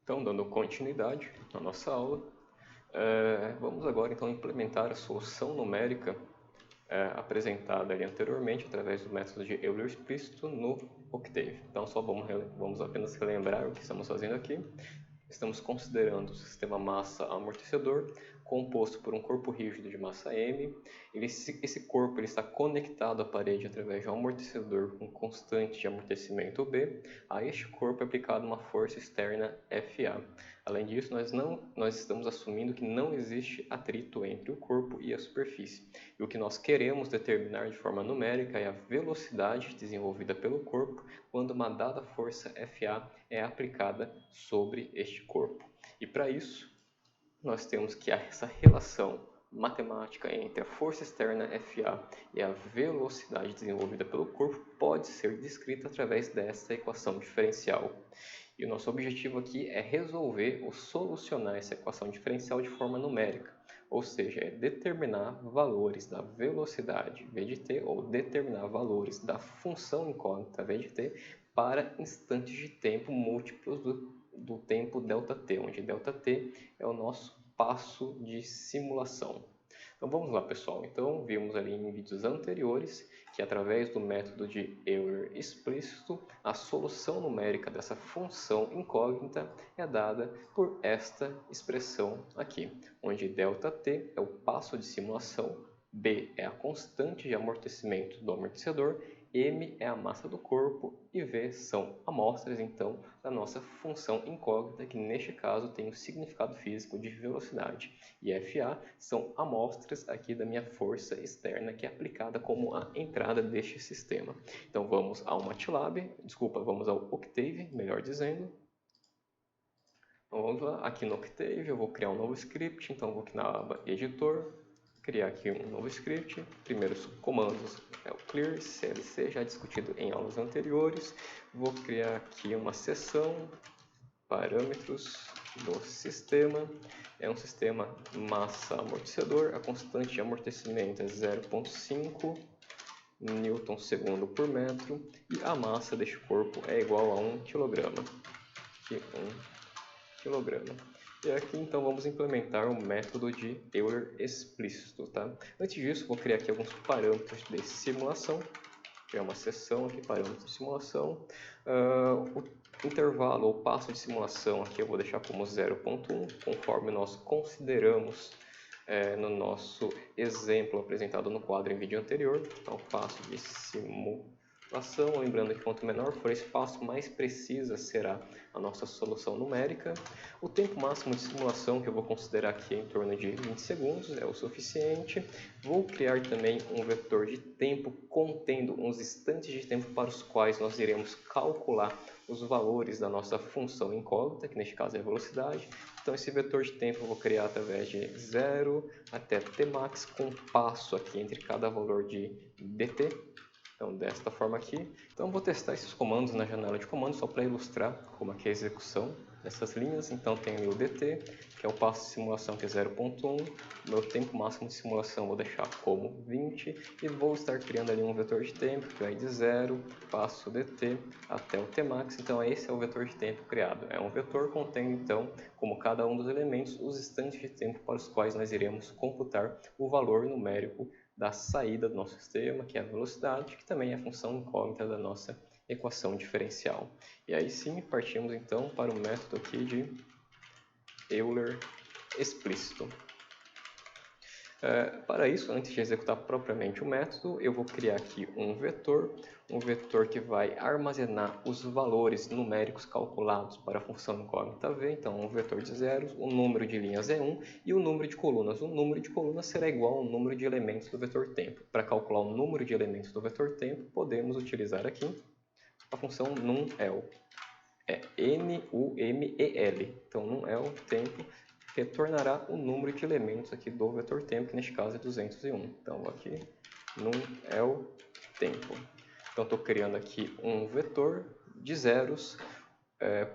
Então, dando continuidade à nossa aula, vamos agora então implementar a solução numérica apresentada ali anteriormente através do método de Euler explícito no Octave. Então, só vamos apenas relembrar o que estamos fazendo aqui. Estamos considerando o sistema massa-amortecedor composto por um corpo rígido de massa m. Esse corpo está conectado à parede através de um amortecedor com constante de amortecimento B. A este corpo é aplicada uma força externa Fa. Além disso, nós estamos assumindo que não existe atrito entre o corpo e a superfície. E o que nós queremos determinar de forma numérica é a velocidade desenvolvida pelo corpo quando uma dada força Fa é aplicada sobre este corpo. E para isso, nós temos que essa relação matemática entre a força externa Fa e a velocidade desenvolvida pelo corpo pode ser descrita através dessa equação diferencial. E o nosso objetivo aqui é resolver ou solucionar essa equação diferencial de forma numérica, ou seja, é determinar valores da velocidade v de t ou determinar valores da função incógnita v de t para instantes de tempo múltiplos do tempo ΔT, onde ΔT é o nosso passo de simulação. Então vamos lá, pessoal. Então vimos ali em vídeos anteriores que através do método de Euler explícito, a solução numérica dessa função incógnita é dada por esta expressão aqui, onde ΔT é o passo de simulação, B é a constante de amortecimento do amortecedor, M é a massa do corpo e V são amostras, então, da nossa função incógnita, que neste caso tem o significado físico de velocidade. E Fa são amostras aqui da minha força externa, que é aplicada como a entrada deste sistema. Então vamos ao vamos ao Octave, melhor dizendo. Então vamos lá, aqui no Octave eu vou criar um novo script, então vou aqui na aba Editor, criar aqui um novo script. Primeiros comandos é o clear clc, já discutido em aulas anteriores. Vou criar aqui uma seção, parâmetros do sistema. É um sistema massa-amortecedor, a constante de amortecimento é 0,5 newton segundo por metro e a massa deste corpo é igual a 1 kg. Aqui 1 kg. E aqui então vamos implementar o método de Euler explícito, tá? Antes disso, vou criar aqui alguns parâmetros de simulação. Criar uma seção aqui, parâmetros de simulação. O intervalo ou passo de simulação aqui eu vou deixar como 0,1, conforme nós consideramos no nosso exemplo apresentado no quadro em vídeo anterior. Então, passo de simulação. Lembrando que quanto menor for esse passo, mais precisa será a nossa solução numérica. O tempo máximo de simulação, que eu vou considerar aqui em torno de 20 segundos, é o suficiente. Vou criar também um vetor de tempo contendo uns instantes de tempo para os quais nós iremos calcular os valores da nossa função incógnita, que neste caso é a velocidade. Então esse vetor de tempo eu vou criar através de 0 até tmax, com passo aqui entre cada valor de dt. Então, desta forma aqui. Então, vou testar esses comandos na janela de comandos, só para ilustrar como é a execução dessas linhas. Então, tem ali o dt, que é o passo de simulação, que é 0,1. Meu tempo máximo de simulação vou deixar como 20. E vou estar criando ali um vetor de tempo, que vai de 0, passo dt, até o tmax. Então, esse é o vetor de tempo criado. É um vetor contendo, então, como cada um dos elementos, os instantes de tempo para os quais nós iremos computar o valor numérico da saída do nosso sistema, que é a velocidade, que também é a função incógnita da nossa equação diferencial. E aí sim, partimos então para o método aqui de Euler explícito. Para isso, antes de executar propriamente o método, eu vou criar aqui um vetor que vai armazenar os valores numéricos calculados para a função incógnita v, então um vetor de zeros, o número de linhas é 1 e o número de colunas. O número de colunas será igual ao número de elementos do vetor tempo. Para calcular o número de elementos do vetor tempo, podemos utilizar aqui a função numel. É N-U-M-E-L. Então, numel tempo retornará o número de elementos aqui do vetor tempo, que neste caso é 201. Então, vou aqui, numel tempo. Então, estou criando aqui um vetor de zeros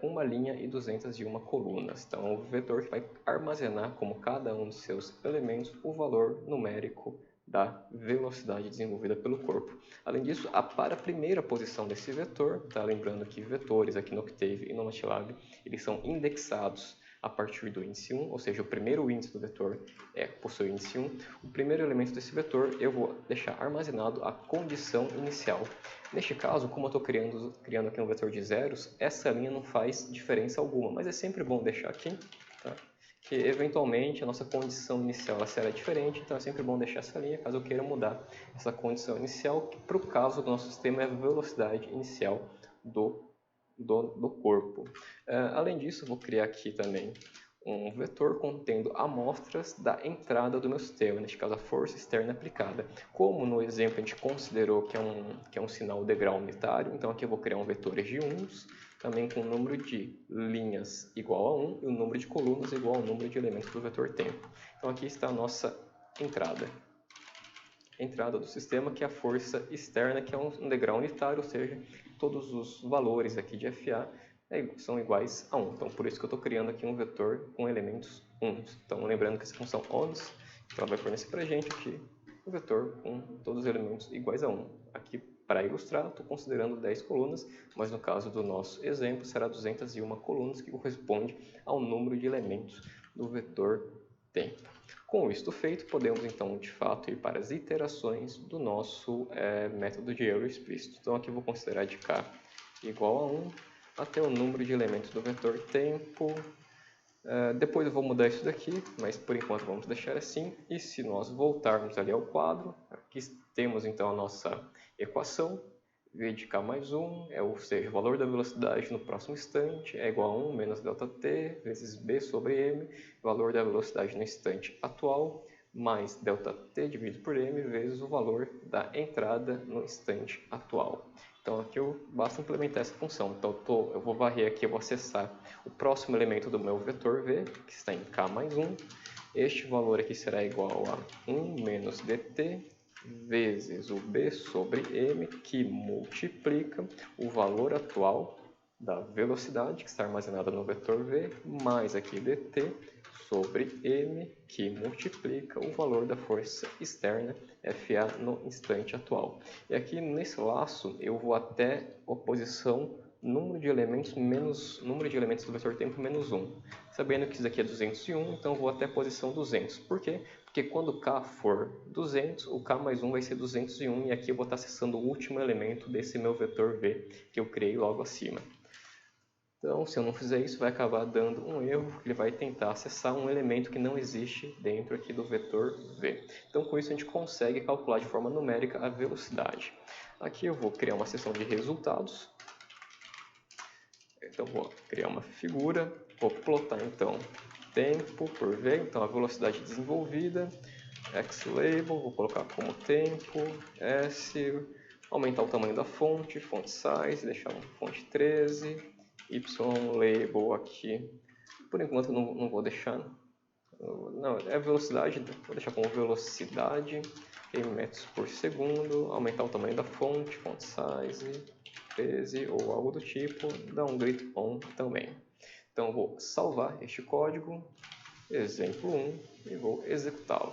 com uma linha e 201 colunas. Então, é um vetor que vai armazenar como cada um dos seus elementos o valor numérico da velocidade desenvolvida pelo corpo. Além disso, para a primeira posição desse vetor, tá? Lembrando que vetores aqui no Octave e no MATLAB, eles são indexados a partir do índice 1, ou seja, o primeiro índice do vetor possui o índice 1. O primeiro elemento desse vetor eu vou deixar armazenado a condição inicial. Neste caso, como eu estou criando aqui um vetor de zeros, essa linha não faz diferença alguma, mas é sempre bom deixar aqui, tá? Que eventualmente a nossa condição inicial será diferente, então é sempre bom deixar essa linha caso eu queira mudar essa condição inicial, que para o caso do nosso sistema é a velocidade inicial do corpo. Além disso, eu vou criar aqui também um vetor contendo amostras da entrada do meu sistema, neste caso a força externa aplicada. Como no exemplo a gente considerou que é um sinal degrau unitário, então aqui eu vou criar um vetor de uns, também com o número de linhas igual a 1 e o número de colunas igual ao número de elementos do vetor tempo. Então aqui está a nossa entrada do sistema, que é a força externa, que é um degrau unitário, ou seja, todos os valores aqui de FA são iguais a 1. Então, por isso que eu estou criando aqui um vetor com elementos 1. Então, lembrando que essa função ons, ela vai fornecer para a gente aqui um vetor com todos os elementos iguais a 1. Aqui, para ilustrar, estou considerando 10 colunas, mas no caso do nosso exemplo, será 201 colunas, que corresponde ao número de elementos do vetor tempo. Com isto feito, podemos então de fato ir para as iterações do nosso método de Euler explícito. Então aqui eu vou considerar de k igual a 1 até o número de elementos do vetor tempo. Depois eu vou mudar isso daqui, mas por enquanto vamos deixar assim. E se nós voltarmos ali ao quadro, aqui temos então a nossa equação. V de k mais 1, ou seja, o valor da velocidade no próximo instante é igual a 1 menos ΔT vezes B sobre M, valor da velocidade no instante atual, mais ΔT dividido por M vezes o valor da entrada no instante atual. Então aqui basta implementar essa função. Então eu vou varrer aqui, eu vou acessar o próximo elemento do meu vetor V, que está em k mais 1. Este valor aqui será igual a 1 menos dt vezes o B sobre M, que multiplica o valor atual da velocidade, que está armazenada no vetor V, mais aqui dt sobre M, que multiplica o valor da força externa, FA, no instante atual. E aqui nesse laço eu vou até a posição número de elementos menos número de elementos do vetor tempo menos 1. Sabendo que isso aqui é 201, então eu vou até a posição 200. Por quê? Porque quando k for 200, o k mais 1 vai ser 201, e aqui eu vou estar acessando o último elemento desse meu vetor V que eu criei logo acima. Então, se eu não fizer isso, vai acabar dando um erro, porque ele vai tentar acessar um elemento que não existe dentro aqui do vetor V. Então, com isso, a gente consegue calcular de forma numérica a velocidade. Aqui eu vou criar uma seção de resultados. Então, vou criar uma figura, vou plotar, então, tempo por V, então a velocidade desenvolvida, xLabel, vou colocar como tempo, S, aumentar o tamanho da fonte, font size, deixar uma fonte 13, YLabel aqui, por enquanto não vou deixar, não, é velocidade, vou deixar como velocidade, em metros por segundo, aumentar o tamanho da fonte, font size, 13 ou algo do tipo, dá um grid on também. Então vou salvar este código, exemplo 1, e vou executá-lo.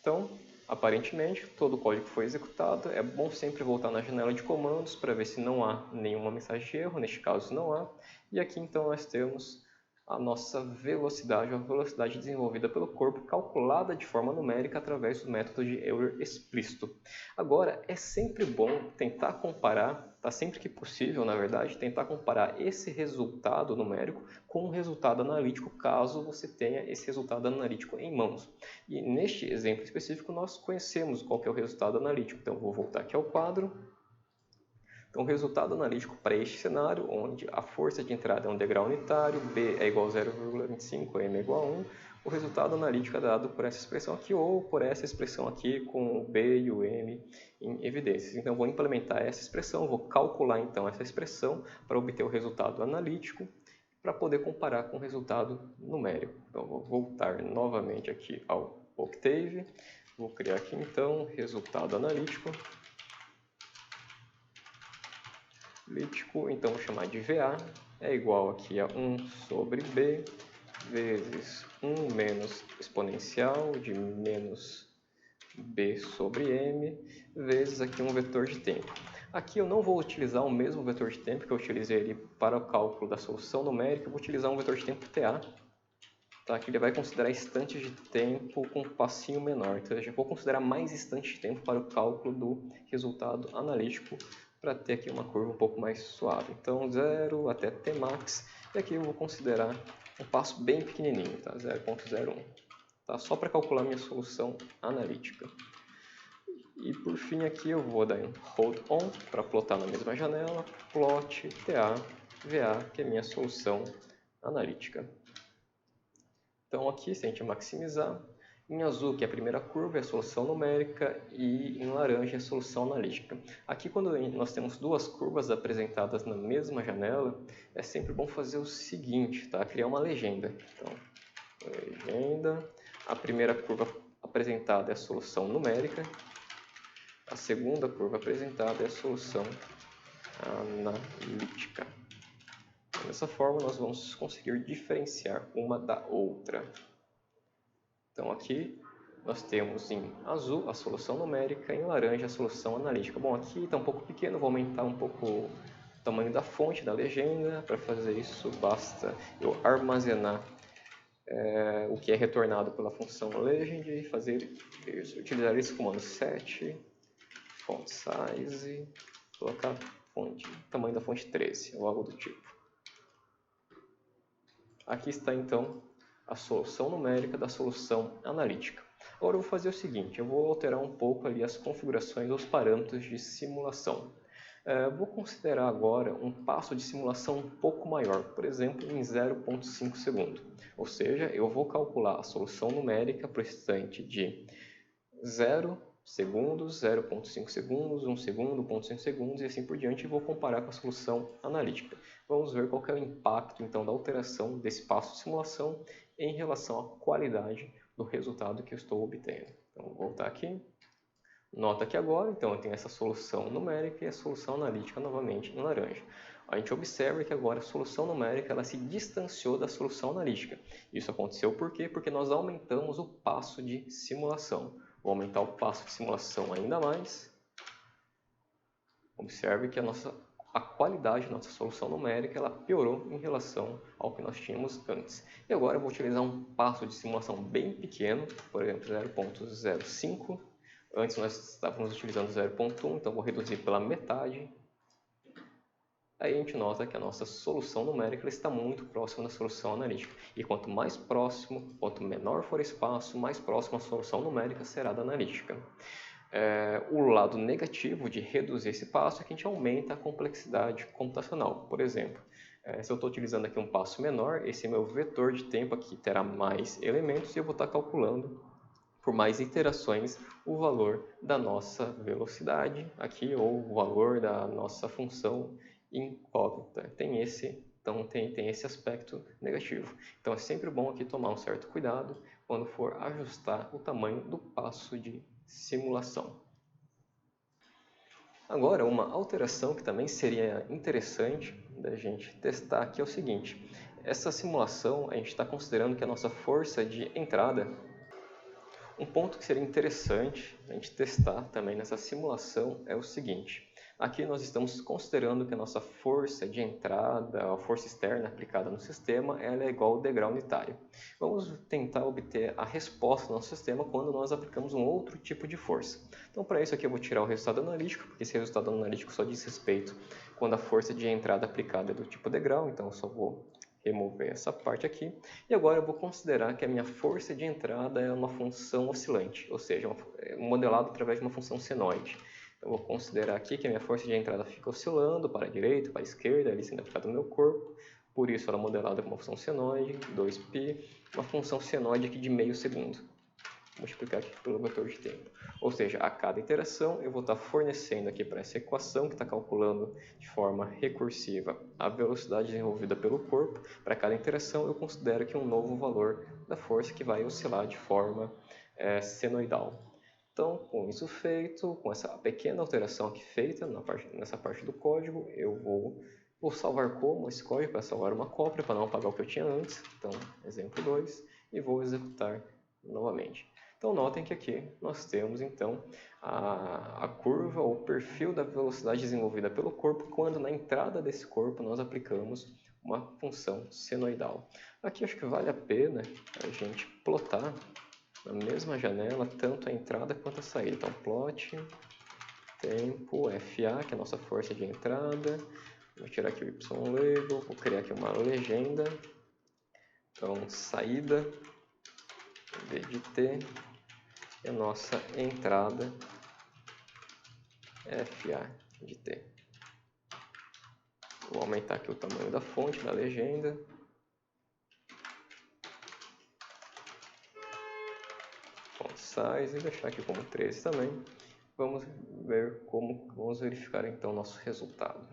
Então, aparentemente, todo o código foi executado. É bom sempre voltar na janela de comandos para ver se não há nenhuma mensagem de erro. Neste caso, não há. E aqui, então, nós temos a nossa velocidade, a velocidade desenvolvida pelo corpo, calculada de forma numérica através do método de Euler explícito. Agora, é sempre bom tentar comparar, sempre que possível, na verdade, tentar comparar esse resultado numérico com um resultado analítico, caso você tenha esse resultado analítico em mãos. E neste exemplo específico, nós conhecemos qual que é o resultado analítico. Então, vou voltar aqui ao quadro. Então, o resultado analítico para este cenário, onde a força de entrada é um degrau unitário, B é igual a 0,25, M é igual a 1, o resultado analítico é dado por essa expressão aqui ou por essa expressão aqui com o B e o M em evidências. Então, eu vou implementar essa expressão, vou calcular então essa expressão para obter o resultado analítico, para poder comparar com o resultado numérico. Então, vou voltar novamente aqui ao Octave, vou criar aqui então resultado analítico. Então vou chamar de VA, é igual aqui a 1 sobre B vezes 1 menos exponencial de menos B sobre M vezes aqui um vetor de tempo. Aqui eu não vou utilizar o mesmo vetor de tempo que eu utilizei ali para o cálculo da solução numérica, eu vou utilizar um vetor de tempo TA, tá? Que ele vai considerar instantes de tempo com um passinho menor. Então eu já vou considerar mais instantes de tempo para o cálculo do resultado analítico, para ter aqui uma curva um pouco mais suave. Então 0 até Tmax, e aqui eu vou considerar um passo bem pequenininho, tá? 0,01. Tá? Só para calcular minha solução analítica. E por fim aqui eu vou dar um hold on para plotar na mesma janela, plot TA, VA, que é minha solução analítica. Então aqui, se a gente maximizar, em azul, que é a primeira curva, é a solução numérica, e em laranja é a solução analítica. Aqui, quando nós temos duas curvas apresentadas na mesma janela, é sempre bom fazer o seguinte, tá? Criar uma legenda. Então, legenda, a primeira curva apresentada é a solução numérica, a segunda curva apresentada é a solução analítica. Dessa forma, nós vamos conseguir diferenciar uma da outra. Então, aqui nós temos em azul a solução numérica, em laranja a solução analítica. Bom, aqui está um pouco pequeno, vou aumentar um pouco o tamanho da fonte, da legenda. Para fazer isso, basta eu armazenar o que é retornado pela função legend e utilizar esse comando set font size, colocar tamanho da fonte 13 ou algo do tipo. Aqui está então a solução numérica da solução analítica. Agora eu vou fazer o seguinte, eu vou alterar um pouco ali as configurações dos parâmetros de simulação. Vou considerar agora um passo de simulação um pouco maior, por exemplo, em 0,5 segundo. Ou seja, eu vou calcular a solução numérica para o instante de 0 segundos, 0,5 segundos, 1 segundo, 0,5 segundos e assim por diante, e vou comparar com a solução analítica. Vamos ver qual é o impacto então da alteração desse passo de simulação em relação à qualidade do resultado que eu estou obtendo. Então, vou voltar aqui. Nota que agora, então, eu tenho essa solução numérica e a solução analítica novamente em laranja. A gente observa que agora a solução numérica ela se distanciou da solução analítica. Isso aconteceu por quê? Porque nós aumentamos o passo de simulação. Vou aumentar o passo de simulação ainda mais. Observe que a qualidade da nossa solução numérica ela piorou em relação ao que nós tínhamos antes. E agora eu vou utilizar um passo de simulação bem pequeno, por exemplo 0,05. Antes nós estávamos utilizando 0,1, então vou reduzir pela metade. Aí a gente nota que a nossa solução numérica está muito próxima da solução analítica. E quanto mais próximo, quanto menor for o espaço, mais próxima a solução numérica será da analítica. O lado negativo de reduzir esse passo é que a gente aumenta a complexidade computacional. Por exemplo, se eu estou utilizando aqui um passo menor, esse meu vetor de tempo aqui terá mais elementos e eu vou estar calculando por mais iterações o valor da nossa velocidade aqui ou o valor da nossa função incógnita. Tem esse aspecto negativo. Então é sempre bom aqui tomar um certo cuidado quando for ajustar o tamanho do passo de simulação. Agora, uma alteração que também seria interessante da gente testar aqui é o seguinte. Essa simulação, a gente está considerando que a nossa força de entrada, um ponto que seria interessante a gente testar também nessa simulação é o seguinte. Aqui nós estamos considerando que a nossa força de entrada, a força externa aplicada no sistema, ela é igual ao degrau unitário. Vamos tentar obter a resposta do nosso sistema quando nós aplicamos um outro tipo de força. Então, para isso aqui eu vou tirar o resultado analítico, porque esse resultado analítico só diz respeito quando a força de entrada aplicada é do tipo degrau, então eu só vou remover essa parte aqui. E agora eu vou considerar que a minha força de entrada é uma função oscilante, ou seja, modelado através de uma função senoide. Eu vou considerar aqui que a minha força de entrada fica oscilando para a direita, para a esquerda, ali sendo aplicada no meu corpo. Por isso ela é modelada com uma função senoide, 2π, uma função senoide aqui de meio segundo. Vou multiplicar aqui pelo vetor de tempo. Ou seja, a cada iteração eu vou estar fornecendo aqui para essa equação que está calculando de forma recursiva a velocidade desenvolvida pelo corpo. Para cada interação eu considero aqui um novo valor da força que vai oscilar de forma senoidal. Então, com isso feito, com essa pequena alteração aqui feita nessa parte do código, eu vou salvar como esse código para salvar uma cópia, para não apagar o que eu tinha antes. Então, exemplo 2, e vou executar novamente. Então notem que aqui nós temos então a curva ou perfil da velocidade desenvolvida pelo corpo quando na entrada desse corpo nós aplicamos uma função senoidal. Aqui acho que vale a pena a gente plotar na mesma janela tanto a entrada quanto a saída. Então plot tempo FA, que é a nossa força de entrada. Vou tirar aqui o Y-label, vou criar aqui uma legenda. Então saída V de T e a nossa entrada FA de T. Vou aumentar aqui o tamanho da fonte, da legenda. Font size e deixar aqui como 13 também. Vamos ver vamos verificar então nosso resultado.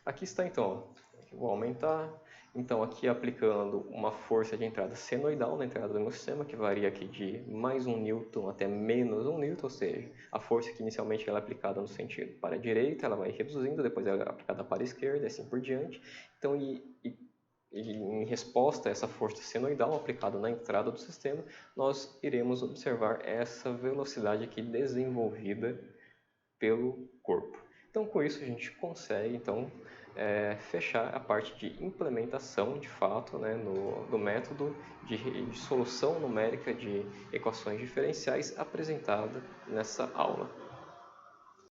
Aqui está então, ó. Vou aumentar. Então aqui aplicando uma força de entrada senoidal na entrada do meu sistema, que varia aqui de mais 1 Newton até menos 1 Newton, ou seja, a força que inicialmente ela é aplicada no sentido para a direita, ela vai reduzindo, depois ela é aplicada para a esquerda e assim por diante. Então, em resposta a essa força senoidal aplicada na entrada do sistema, nós iremos observar essa velocidade aqui desenvolvida pelo corpo. Então, com isso a gente consegue então fechar a parte de implementação de fato, né, no método de solução numérica de equações diferenciais apresentada nessa aula.